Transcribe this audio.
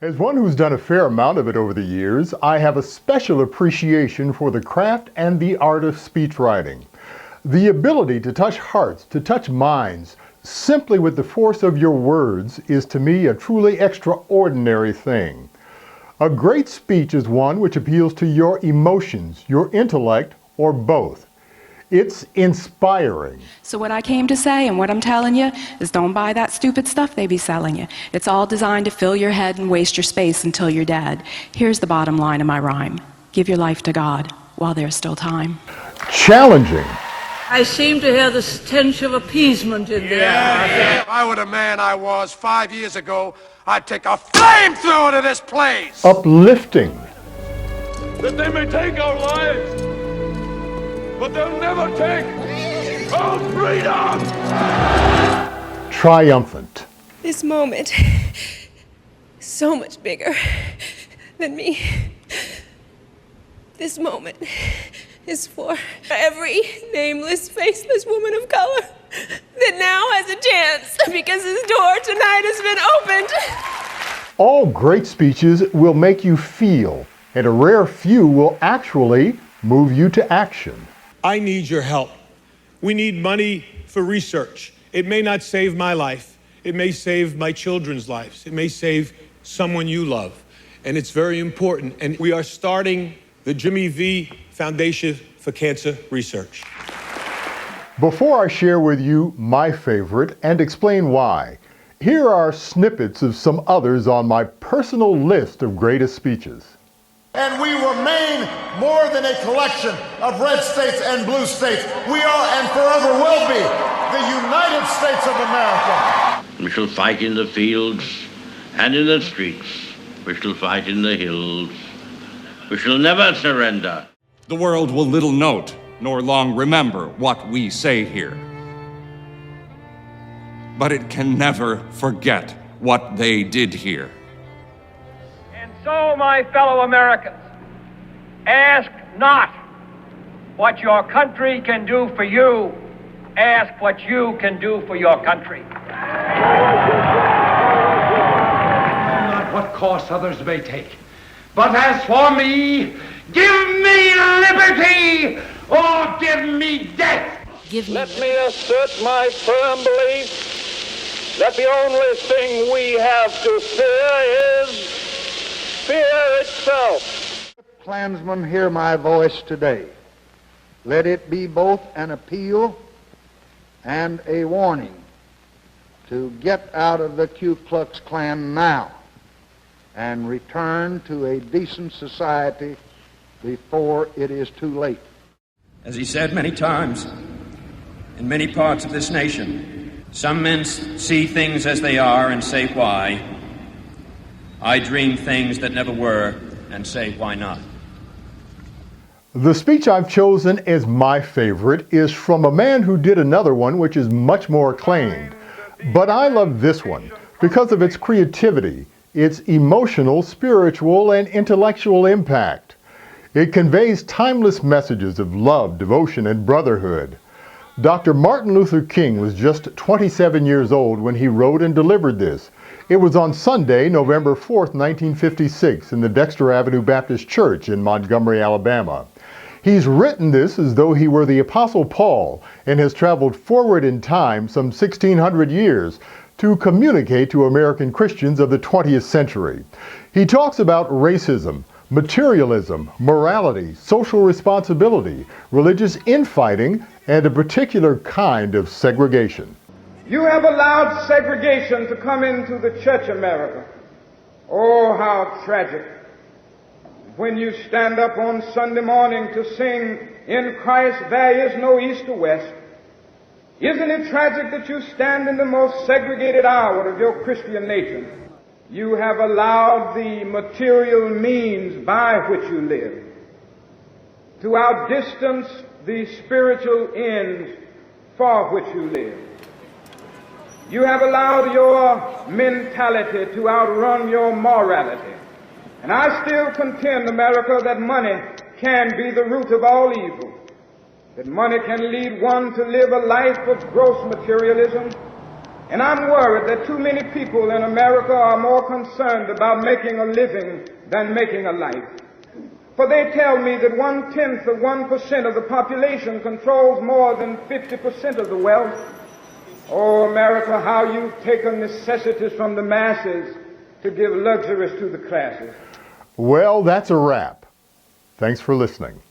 As one who's done a fair amount of it over the years, I have a special appreciation for the craft and the art of speech writing. The ability to touch hearts, to touch minds, simply with the force of your words is to me a truly extraordinary thing. A great speech is one which appeals to your emotions, your intellect, or both. It's inspiring. So what I came to say and what I'm telling you is don't buy that stupid stuff they be selling you. It's all designed to fill your head and waste your space until you're dead. Here's the bottom line of my rhyme. Give your life to God while there's still time. Challenging. I seem to hear the stench of appeasement in the air. If I were the man I was 5 years ago, I'd take a flamethrower to this place. Uplifting. That they may take our lives, but they'll never take our freedom! Triumphant. This moment is so much bigger than me. This moment is for every nameless, faceless woman of color that now has a chance because his door tonight has been opened. All great speeches will make you feel, and a rare few will actually move you to action. I need your help. We need money for research. It may not save my life. It may save my children's lives. It may save someone you love. And it's very important. And we are starting the Jimmy V Foundation for Cancer Research. Before I share with you my favorite and explain why, here are snippets of some others on my personal list of greatest speeches. And we remain more than a collection of red states and blue states. We are and forever will be the United States of America. We shall fight in the fields and in the streets. We shall fight in the hills. We shall never surrender. The world will little note nor long remember what we say here. But it can never forget what they did here. So, my fellow Americans, ask not what your country can do for you, ask what you can do for your country. Not what course others may take, but as for me, give me liberty or give me death. Let me assert my firm belief that the only thing we have to fear is fear itself. Klansmen, hear my voice today. Let it be both an appeal and a warning to get out of the Ku Klux Klan now and return to a decent society before it is too late. As he said many times, in many parts of this nation, some men see things as they are and say why. I dream things that never were and say, why not? The speech I've chosen as my favorite is from a man who did another one which is much more acclaimed. But I love this one because of its creativity, its emotional, spiritual, and intellectual impact. It conveys timeless messages of love, devotion, and brotherhood. Dr. Martin Luther King was just 27 years old when he wrote and delivered this. It was on Sunday, November 4th, 1956, in the Dexter Avenue Baptist Church in Montgomery, Alabama. He's written this as though he were the Apostle Paul and has traveled forward in time some 1,600 years to communicate to American Christians of the 20th century. He talks about racism, materialism, morality, social responsibility, religious infighting, and a particular kind of segregation. You have allowed segregation to come into the church America. Oh, how tragic. When you stand up on Sunday morning to sing, "In Christ there is no east or west," isn't it tragic that you stand in the most segregated hour of your Christian nature? You have allowed the material means by which you live to outdistance the spiritual ends for which you live. You have allowed your mentality to outrun your morality. And I still contend, America, that money can be the root of all evil. That money can lead one to live a life of gross materialism And I'm worried that too many people in America are more concerned about making a living than making a life. For they tell me that 0.1% of the population controls more than 50% of the wealth. Oh, America, how you've taken necessities from the masses to give luxuries to the classes. Well, that's a wrap. Thanks for listening.